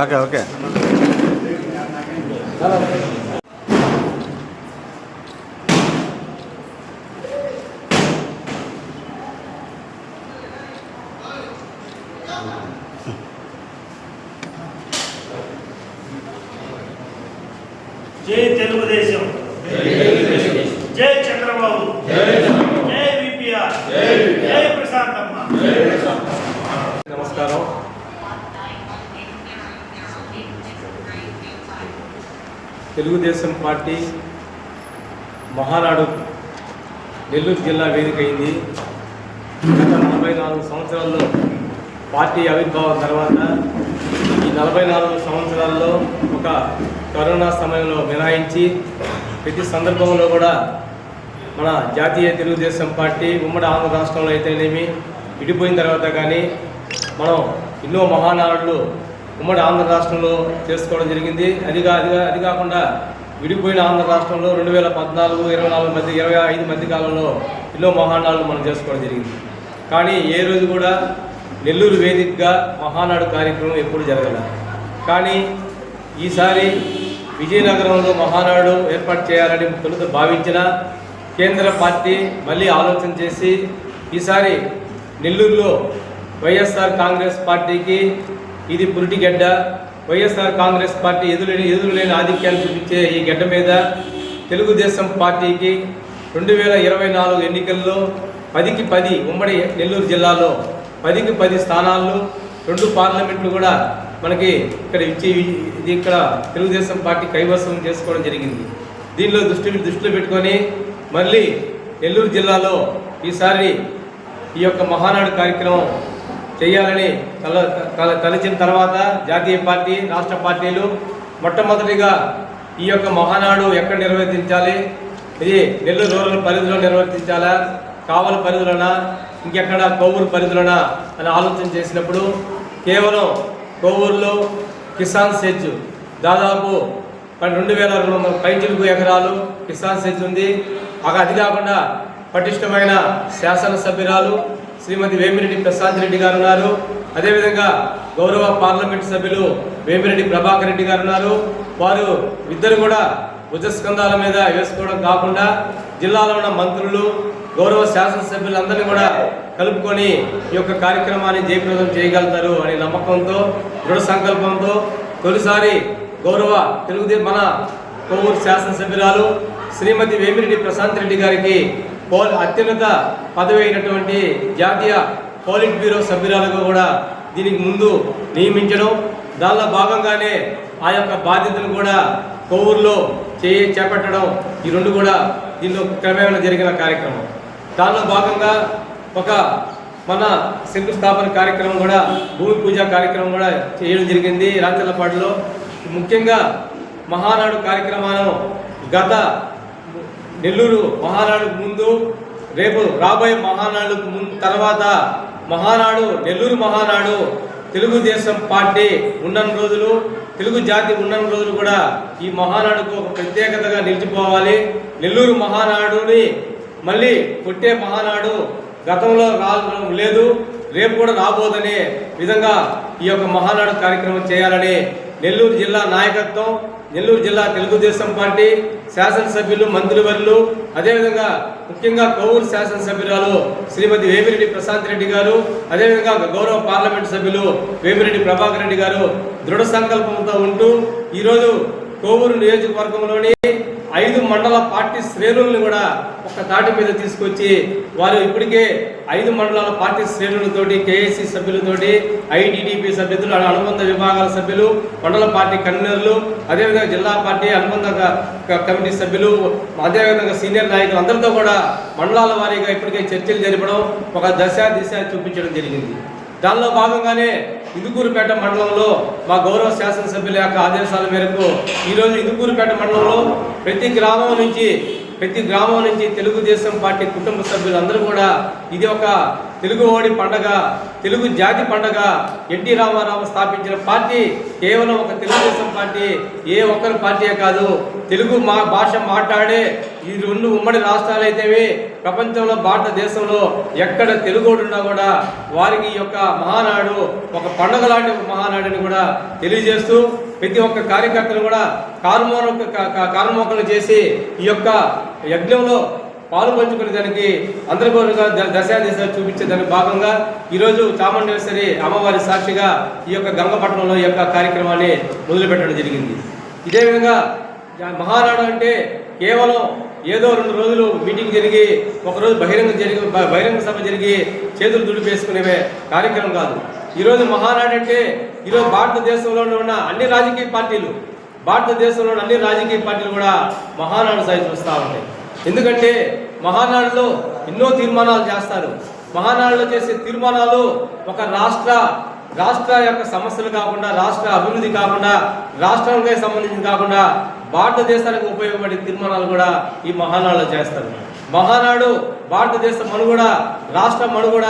Okay okay జై తెలుగుదేశం, జై చంద్రబాబు, జై విపిఆర్, జై ప్రశాంతమ్మ. నమస్కారం. తెలుగుదేశం పార్టీ మహానాడు నెల్లూరు జిల్లా వేదిక అయింది. గత 44 సంవత్సరాల్లో పార్టీ ఆవిర్భావం తర్వాత ఈ 44 సంవత్సరాల్లో ఒక కరోనా సమయంలో మినహాయించి ప్రతి సందర్భంలో కూడా మన జాతీయ తెలుగుదేశం పార్టీ ఉమ్మడి ఆంధ్ర రాష్ట్రంలో అయితేనేమి విడిపోయిన తర్వాత కానీ మనం ఎన్నో మహానాడులు ఉమ్మడి ఆంధ్ర రాష్ట్రంలో చేసుకోవడం జరిగింది. అది కాకుండా విడిపోయిన ఆంధ్ర రాష్ట్రంలో 2014, 24 మధ్య 25 మధ్య కాలంలో ఎన్నో మహానాడులు మనం చేసుకోవడం జరిగింది. కానీ ఏ రోజు కూడా నెల్లూరు వేదికగా మహానాడు కార్యక్రమం ఎప్పుడు జరగలేదు. కానీ ఈసారి విజయనగరంలో మహానాడు ఏర్పాటు చేయాలని తొలుత భావించిన కేంద్ర పార్టీ మళ్ళీ ఆలోచన చేసి ఈసారి నెల్లూరులో వైఎస్ఆర్ కాంగ్రెస్ పార్టీకి ఇది పురిటిగడ్డ. వైఎస్ఆర్ కాంగ్రెస్ పార్టీ ఎదురులేని ఆధిక్యాన్ని చూపించే ఈ గడ్డ మీద తెలుగుదేశం పార్టీకి 2024 ఎన్నికల్లో 10కి 10 ఉమ్మడి నెల్లూరు జిల్లాలో 10కి 10 స్థానాల్లో 2 పార్లమెంట్లు కూడా మనకి ఇక్కడ తెలుగుదేశం పార్టీ కైవసం చేసుకోవడం జరిగింది. దీనిలో దృష్టిలో పెట్టుకొని మళ్ళీ నెల్లూరు జిల్లాలో ఈసారి ఈ యొక్క మహానాడు కార్యక్రమం చేయాలని తలచిన తర్వాత జాతీయ పార్టీ, రాష్ట్ర పార్టీలు మొట్టమొదటిగా ఈ యొక్క మహానాడు ఎక్కడ నిర్వర్తించాలి, ఇది నెల్లూరు రూరల్ పరిధిలో నిర్వర్తించాలా, కావలి పరిధిలోనా, ఇంకెక్కడ కోవూరు పరిధిలోనా అని ఆలోచన చేసినప్పుడు కేవలం కోవూరులో కిసాన్ సెజ్ దాదాపు 2200 పైచిలుకు ఎకరాలు కిసాన్ సెజ్ ఉంది. అది కాకుండా పటిష్టమైన శాసనసభ్యురాలు శ్రీమతి వేమిరెడ్డి ప్రశాంత్ రెడ్డి గారు ఉన్నారు. అదేవిధంగా గౌరవ పార్లమెంట్ సభ్యులు వేమిరెడ్డి ప్రభాకర్ రెడ్డి గారు ఉన్నారు. వారు ఇద్దరు కూడా భుజస్కంధాల మీద వేసుకోవడం కాకుండా జిల్లాలో ఉన్న మంత్రులు, గౌరవ శాసనసభ్యులందరినీ కూడా కలుపుకొని ఈ యొక్క కార్యక్రమాన్ని జయప్రదం చేయగలుగుతారు అనే నమ్మకంతో, దృఢ సంకల్పంతో తొలిసారి గౌరవ మన కోవూరు శాసనసభ్యురాలు శ్రీమతి వేమిరెడ్డి ప్రశాంత్ రెడ్డి గారికి అత్యున్నత పదవి అయినటువంటి జాతీయ పోలిట్ బ్యూరో సభ్యురాలుగా కూడా దీనికి ముందు నియమించడం, దానిలో భాగంగానే ఆ యొక్క బాధ్యతను కూడా కోవూరులో చేపట్టడం, ఈ రెండు కూడా దీనిలో క్రమేణా జరిగిన కార్యక్రమం. దానిలో భాగంగా మన శంకుస్థాపన కార్యక్రమం కూడా, భూమి పూజ కార్యక్రమం కూడా చేయడం జరిగింది రాచర్లపాడులో. ముఖ్యంగా మహానాడు కార్యక్రమాలను గత నెల్లూరు మహానాడుకు ముందు, రేపు రాబోయే మహానాడుకు తర్వాత మహానాడు, నెల్లూరు మహానాడు తెలుగుదేశం పార్టీ ఉన్నన్ని రోజులు, తెలుగు జాతి ఉన్నన్ని రోజులు కూడా ఈ మహానాడుకు ఒక ప్రత్యేకతగా నిలిచిపోవాలి. నెల్లూరు మహానాడుని మళ్ళీ కొట్టే మహానాడు గతంలో లేదు, రేపు కూడా రాబోదనే విధంగా ఈ యొక్క మహానాడు కార్యక్రమం చేయాలని నెల్లూరు జిల్లా నాయకత్వం, నెల్లూరు జిల్లా తెలుగుదేశం పార్టీ శాసనసభ్యులు, మంత్రివర్యులు, అదేవిధంగా ముఖ్యంగా కోవూరు శాసనసభ్యురాలు శ్రీమతి వేమిరెడ్డి ప్రశాంత్ రెడ్డి గారు, అదేవిధంగా గౌరవ పార్లమెంట్ సభ్యులు వేమిరెడ్డి ప్రభాకర్ రెడ్డి గారు దృఢ సంకల్పంతో ఉంటూ ఈరోజు కోవూరు నియోజకవర్గంలోని 5 మండల పార్టీ శ్రేణులను కూడా ఒక తాటి మీద తీసుకొచ్చి వారు ఇప్పటికే 5 మండలాల పార్టీ శ్రేణులతోటి, కేఏసీ సభ్యులతోటి, ఐటీడీపీ సభ్యులు, అనుబంధ విభాగాల సభ్యులు, మండల పార్టీ కన్వీనర్లు, అదేవిధంగా జిల్లా పార్టీ అనుబంధ కమిటీ సభ్యులు, అదేవిధంగా సీనియర్ నాయకులు అందరితో కూడా మండలాల వారీగా ఇప్పటికే చర్చలు జరపడం, ఒక దిశ చూపించడం జరిగింది. దానిలో భాగంగానే ఇందుకూరుపేట మండలంలో మా గౌరవ శాసనసభ్యుల యొక్క ఆదేశాల మేరకు ఈరోజు ఇందుకూరుపేట మండలంలో ప్రతి గ్రామం నుంచి తెలుగుదేశం పార్టీ కుటుంబ సభ్యులందరూ కూడా ఇది ఒక తెలుగువాడి పండగ, తెలుగు జాతి పండగ. ఎన్టీ రామారావు స్థాపించిన పార్టీ కేవలం ఒక తెలుగుదేశం పార్టీ, ఏ ఒక్కరి పార్టీయే కాదు. తెలుగు భాష మాట్లాడే ఈ రెండు ఉమ్మడి రాష్ట్రాలు అయితేవి, ప్రపంచంలో భారతదేశంలో ఎక్కడ తెలుగోడు ఉన్నా కూడా వారికి ఈ యొక్క మహానాడు ఒక పండుగ లాంటి ఒక మహానాడుని కూడా తెలియజేస్తూ ప్రతి ఒక్క కార్యకర్తలు కూడా కారుమోకలు చేసి ఈ యొక్క యజ్ఞంలో పాలు పంచుకునే దానికి అందరి దశ చూపించే దానికి భాగంగా ఈరోజు చాముండేశ్వరి అమ్మవారి సాక్షిగా ఈ యొక్క గంగపట్నంలో ఈ యొక్క కార్యక్రమాన్ని మొదలుపెట్టడం జరిగింది. ఇదే విధంగా మహానాడు అంటే కేవలం ఏదో 2 రోజులు మీటింగ్ జరిగి ఒకరోజు బహిరంగ సభ జరిగి చేతులు దుడిపేసుకునే కార్యక్రమం కాదు. ఈరోజు మహానాడు అంటే ఈరోజు భారతదేశంలో ఉన్న అన్ని రాజకీయ పార్టీలు కూడా మహానాడు సైజు చూస్తూ ఉంటాయి. ఎందుకంటే మహానాడులో ఎన్నో తీర్మానాలు చేస్తారు. మహానాడులో చేసే తీర్మానాలు ఒక రాష్ట్ర యొక్క సమస్యలు కాకుండా, రాష్ట్ర అభివృద్ధి కాకుండా, రాష్ట్రానికి సంబంధించి కాకుండా భారతదేశానికి ఉపయోగపడే తీర్మానాలు కూడా ఈ మహానాడులో చేస్తారు. మహానాడు భారతదేశ మనుగడ, రాష్ట్ర మనుగడ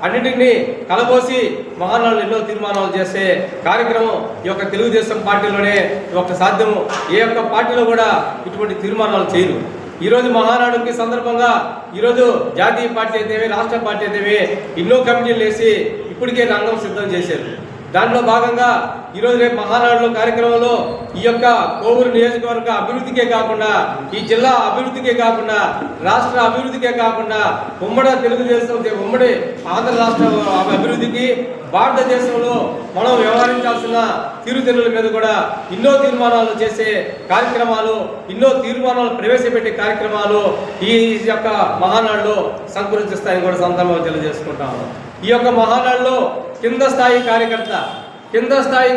అన్నింటినీ కలబోసి మహానాడులో ఎన్నో తీర్మానాలు చేసే కార్యక్రమం ఈ యొక్క తెలుగుదేశం పార్టీలోనే ఒక సాధ్యము. ఏ ఒక్క పార్టీలో కూడా ఇటువంటి తీర్మానాలు చేయరు. ఈరోజు మహానాడుకి సందర్భంగా ఈరోజు జాతీయ పార్టీ అయితేవి, రాష్ట్ర పార్టీ అయితేవి ఎన్నో కమిటీలు వేసి ఇప్పటికే రంగం సిద్ధం చేశారు. దాంట్లో భాగంగా ఈరోజు రేపు మహానాడులో కార్యక్రమంలో ఈ యొక్క కోవూరు నియోజకవర్గ అభివృద్ధికే కాకుండా, ఈ జిల్లా అభివృద్ధికే కాకుండా, రాష్ట్ర అభివృద్ధికే కాకుండా ఉమ్మడి తెలుగుదేశం ఉమ్మడి ఆంధ్ర రాష్ట్ర అభివృద్ధికి, భారతదేశంలో మనం వ్యవహరించాల్సిన తీరుతెన్నుల మీద కూడా ఎన్నో తీర్మానాలు చేసే కార్యక్రమాలు, ఎన్నో తీర్మానాలు ప్రవేశపెట్టే కార్యక్రమాలు ఈ యొక్క మహానాడులో సంకూర్చిస్తాయని కూడా సందర్భంగా తెలియజేసుకుంటాము. ఈ యొక్క మహానాడులో కింద స్థాయి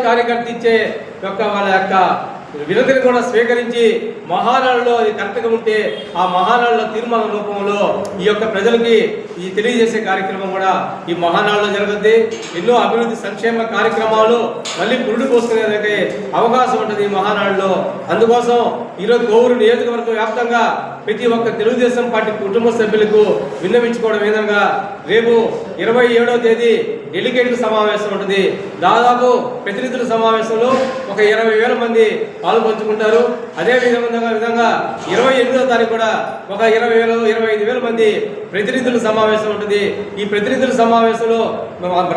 కార్యకర్త ఇచ్చే వాళ్ళ యొక్క వినతిని కూడా స్వీకరించి మహానాడులో అది కరెక్ట్గా ఉంటే ఆ మహానాడులో తీర్మాన రూపంలో ఈ యొక్క ప్రజలకి ఈ తెలియజేసే కార్యక్రమం కూడా ఈ మహానాడులో జరుగుద్ది. ఎన్నో అభివృద్ధి సంక్షేమ కార్యక్రమాలు మళ్ళీ పురుడు పోసుకునేందుకు అవకాశం ఉంటుంది ఈ మహానాడులో. అందుకోసం ఈరోజు కోవూరు నియోజకవర్గ వ్యాప్తంగా ప్రతి ఒక్క తెలుగుదేశం పార్టీ కుటుంబ సభ్యులకు విన్నవించుకోవడం విధంగా రేపు 27వ తేదీ డెలిగేట్ల సమావేశం ఉంటుంది. దాదాపు ప్రతినిధుల సమావేశంలో ఒక 20,000 మంది పాల్పంచుకుంటారు. అదే విధంగా 28వ తారీఖు కూడా ఒక 25,000 మంది ప్రతినిధుల సమావేశం ఉంటుంది. ఈ ప్రతినిధుల సమావేశంలో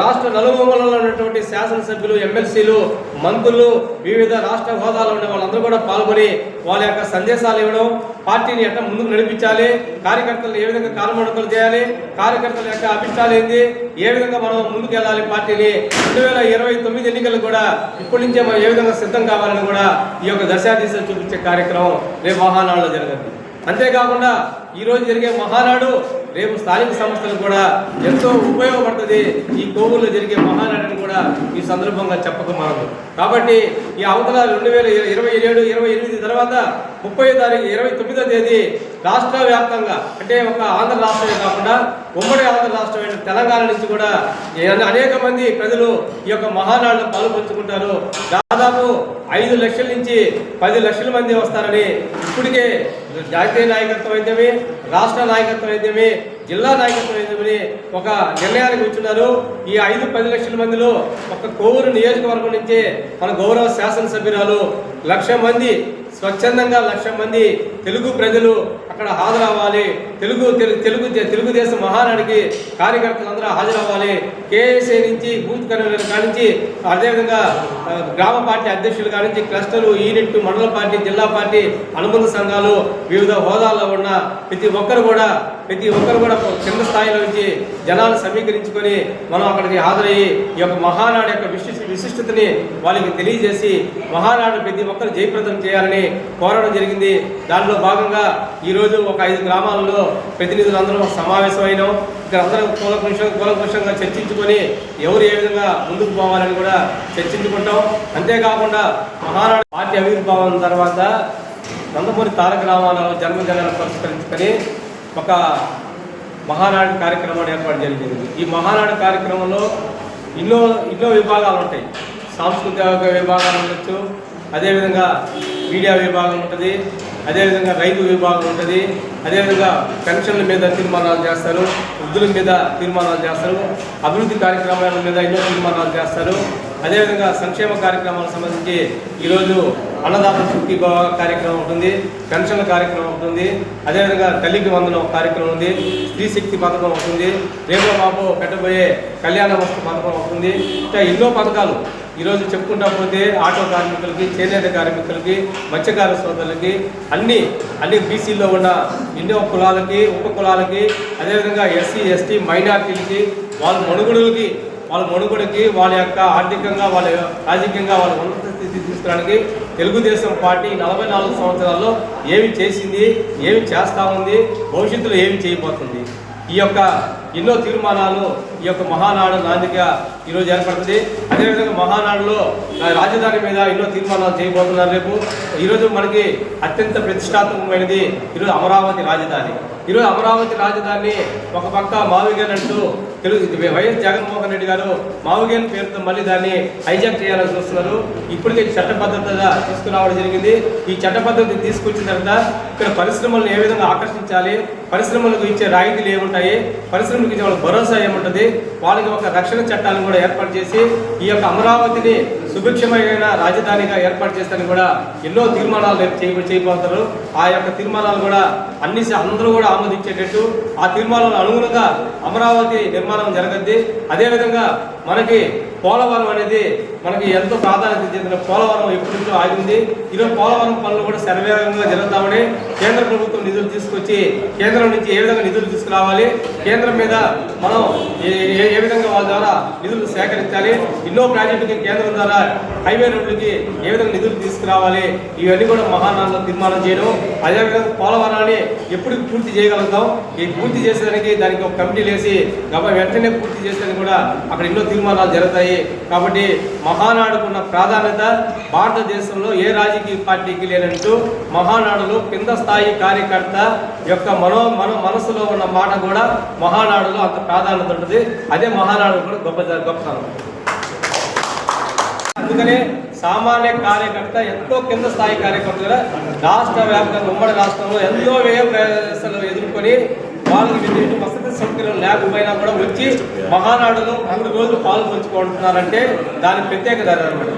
రాష్ట్ర నలుమూలల్లో ఉన్నటువంటి శాసనసభ్యులు, ఎమ్మెల్సీలు, మంత్రులు, వివిధ రాష్ట్ర హోదాలో ఉండే వాళ్ళందరూ కూడా పాల్గొని వాళ్ళ యొక్క సందేశాలు ఇవ్వడం, పార్టీని ఎట్లా ముందుకు నడిపించాలి, కార్యకర్తలు ఏ విధంగా కాలమడకలు చేయాలి, కార్యకర్తల యొక్క అభిష్టాలు ఏంది, ఏ విధంగా మనం ముందుకు వెళ్ళాలి, పార్టీని 2029 ఎన్నికలు కూడా ఇప్పటి నుంచే మనం ఏ విధంగా సిద్ధం కావాలని కూడా ఈ యొక్క దశాదిశ చూపించే కార్యక్రమం రేపు మహానాడులో జరగదు. అంతేకాకుండా ఈరోజు జరిగే మహానాడు రేపు స్థానిక సంస్థలకు కూడా ఎంతో ఉపయోగపడుతుంది. ఈ కోవూరులో జరిగే మహానాడుని కూడా ఈ సందర్భంగా చెప్పక మారదు. కాబట్టి ఈ అవతల 2027, 28 తర్వాత 29వ తేదీ రాష్ట్ర వ్యాప్తంగా, అంటే ఒక ఆంధ్ర రాష్ట్రమే కాకుండా ఉమ్మడి ఆంధ్ర రాష్ట్రమైన తెలంగాణ నుంచి కూడా అనేక మంది ప్రజలు ఈ యొక్క మహానాడులో పాల్పంచుకుంటారు. దాదాపు 5 లక్షల నుంచి 10 లక్షల మంది వస్తారని ఇప్పటికే జాతీయ నాయకత్వం అయితేమి, రాష్ట్ర నాయకత్వం అయితేమి, జిల్లా నాయకత్వం అయితేమి ఒక నిర్ణయానికి వచ్చున్నారు. ఈ 5-10 లక్షల మందిలో ఒక కోవూరు నియోజకవర్గం నుంచి మన గౌరవ శాసనసభ్యురాలు 1,00,000 మంది స్వచ్ఛందంగా 1,00,000 మంది తెలుగు ప్రజలు అక్కడ హాజరవ్వాలి. తెలుగుదేశం మహానాడికి కార్యకర్తలందరూ హాజరవ్వాలి. కేఎస్ఏ నుంచి బూత్ కన్వీనర్ కానించి, అదేవిధంగా గ్రామ పార్టీ అధ్యక్షులు కానించి, క్లస్టరు, యూనిట్, మండల పార్టీ, జిల్లా పార్టీ, అనుబంధ సంఘాలు, వివిధ హోదాల్లో ఉన్న ప్రతి ఒక్కరు కూడా కింద స్థాయిలో నుంచి జనాలు సమీకరించుకొని మనం అక్కడికి హాజరయ్యి ఈ యొక్క మహానాడు యొక్క విశిష్టతని వాళ్ళకి తెలియజేసి మహానాడు ప్రతి ఒక్కరు జయప్రదం చేయాలని కోరడం జరిగింది. దానిలో భాగంగా ఈరోజు ఒక 5 గ్రామాలలో ప్రతినిధులందరూ సమావేశమైనాం. ఇక్కడ అందరూ కూలంకషంగా చర్చించుకొని ఎవరు ఏ విధంగా ముందుకు పోవాలని కూడా చర్చించుకుంటాం. అంతేకాకుండా మహానాడు పార్టీ ఆవిర్భావం తర్వాత నందమూరి తారక రామారావు జన్మదినాన్ని పురస్కరించుకొని ఒక మహానాడు కార్యక్రమాన్ని ఏర్పాటు జరిగింది. ఈ మహానాడు కార్యక్రమంలో ఎన్నో విభాగాలు ఉంటాయి. సాంస్కృతిక విభాగాలు ఉండొచ్చు, అదేవిధంగా మీడియా విభాగం ఉంటుంది, అదేవిధంగా రైతు విభాగం ఉంటుంది, అదేవిధంగా పెన్షన్ల మీద తీర్మానాలు చేస్తారు, వృద్ధుల మీద తీర్మానాలు చేస్తారు, అభివృద్ధి కార్యక్రమాల మీద ఎన్నో తీర్మానాలు చేస్తారు. అదేవిధంగా సంక్షేమ కార్యక్రమాలకు సంబంధించి ఈరోజు అన్నదాత సుఖీభావ కార్యక్రమం ఉంటుంది, పెన్షన్ల కార్యక్రమం ఉంటుంది, అదేవిధంగా తల్లికి వందనం కార్యక్రమం ఉంది, స్త్రీ శక్తి పథకం ఉంటుంది, రేపు బాబు పెట్టబోయే కళ్యాణ వస్తు పథకం అవుతుంది. ఇంకా ఎన్నో పథకాలు ఈరోజు చెప్పుకుంటా పోతే ఆటో కార్మికులకి, చేనేత కార్మికులకి, మత్స్యకార సోదరులకి, అన్ని బీసీల్లో ఉన్న ఎన్నో కులాలకి, ఉప కులాలకి, అదేవిధంగా ఎస్సీ ఎస్టీ మైనార్టీలకి వాళ్ళ మనుగడకి వాళ్ళ యొక్క ఆర్థికంగా, వాళ్ళ రాజకీయంగా వాళ్ళ ఉన్నత స్థితి తీసుకురావడానికి తెలుగుదేశం పార్టీ 44 సంవత్సరాల్లో ఏమి చేసింది, ఏమి చేస్తూ ఉంది, భవిష్యత్తులో ఏమి చేయబోతుంది, ఈ యొక్క ఎన్నో తీర్మానాలు ఈ యొక్క మహానాడు నాందిగా ఈరోజు ఏర్పడుతుంది. అదేవిధంగా మహానాడులో రాజధాని మీద ఎన్నో తీర్మానాలు చేయబోతున్నారు. రేపు ఈరోజు మనకి అత్యంత ప్రతిష్టాత్మకమైనది ఈరోజు అమరావతి రాజధాని. ఈరోజు అమరావతి రాజధాని ఒక పక్క మావిగన్ అంటూ వైఎస్ జగన్మోహన్ రెడ్డి గారు మావిగన్ పేరుతో మళ్ళీ దాన్ని హైజాక్ చేయాలని చూస్తున్నారు. ఇప్పటికే చట్టబద్ధతగా తీసుకురావడం జరిగింది. ఈ చట్టబద్ధత తీసుకొచ్చిన తర్వాత ఇక్కడ పరిశ్రమలను ఏ విధంగా ఆకర్షించాలి, పరిశ్రమలకు ఇచ్చే రాయితీలు ఏముంటాయి, పరిశ్రమలకు ఇచ్చే వాళ్ళకి భరోసా ఏముంటుంది, వాళ్ళకి ఒక రక్షణ చట్టాలను కూడా ఏర్పాటు చేసి ఈ యొక్క అమరావతిని సుభిక్షమైన రాజధానిగా ఏర్పాటు చేస్తారని కూడా ఎన్నో తీర్మానాలు చేయబోతారు. ఆ యొక్క తీర్మానాలు కూడా అందరూ కూడా ఆమోదించేటట్టు ఆ తీర్మానాల అనుగుణంగా అమరావతి నిర్మాణం జరగద్ది. అదేవిధంగా మనకి పోలవరం అనేది మనకి ఎంతో ప్రాధాన్యత చెందిన పోలవరం ఎప్పటి నుంచో ఆగింది. ఈరోజు పోలవరం పనులు కూడా శరవేగంగా జరుగుతామని కేంద్ర ప్రభుత్వం నిధులు తీసుకొచ్చి కేంద్రం నుంచి ఏ విధంగా నిధులు తీసుకురావాలి, కేంద్రం మీద మనం ఏ విధంగా వాళ్ళ ద్వారా నిధులు సేకరించాలి, ఎన్నో ప్రాజెక్టుకి కేంద్రం ద్వారా హైవే రోడ్లకి ఏ విధంగా నిధులు తీసుకురావాలి, ఇవన్నీ కూడా మహానాడులో తీర్మానం చేయడం. అదేవిధంగా పోలవరాన్ని ఎప్పుడు పూర్తి చేయగలుగుతాం, ఈ పూర్తి చేసేదానికి దానికి ఒక కమిటీలు వేసి వెంటనే పూర్తి చేసేదానికి కూడా అక్కడ ఎన్నో తీర్మానాలు జరుగుతాయి. కాబట్టి మహానాడుకున్న ప్రాధాన్యత భారతదేశంలో ఏ రాజకీయ పార్టీకి లేనంటూ మహానాడులో కింద స్థాయి కార్యకర్త యొక్క మనసులో ఉన్న మాట కూడా మహానాడులో అంత ప్రాధాన్యత ఉంటుంది. అదే మహానాడు కూడా గొప్పతనం. అందుకనే సామాన్య కార్యకర్త ఎంతో కింద స్థాయి కార్యకర్త కూడా రాష్ట్ర వ్యాప్తంగా ఉమ్మడి రాష్ట్రంలో ఎంతో వ్యయ ప్రయాసాలు ఎదుర్కొని వాళ్ళకి వసతి సౌకర్యం లేకపోయినా కూడా వచ్చి మహానాడులో 3 రోజులు పాలు పంచుకుంటున్నారంటే దాని ప్రత్యేకత అన్నమాట.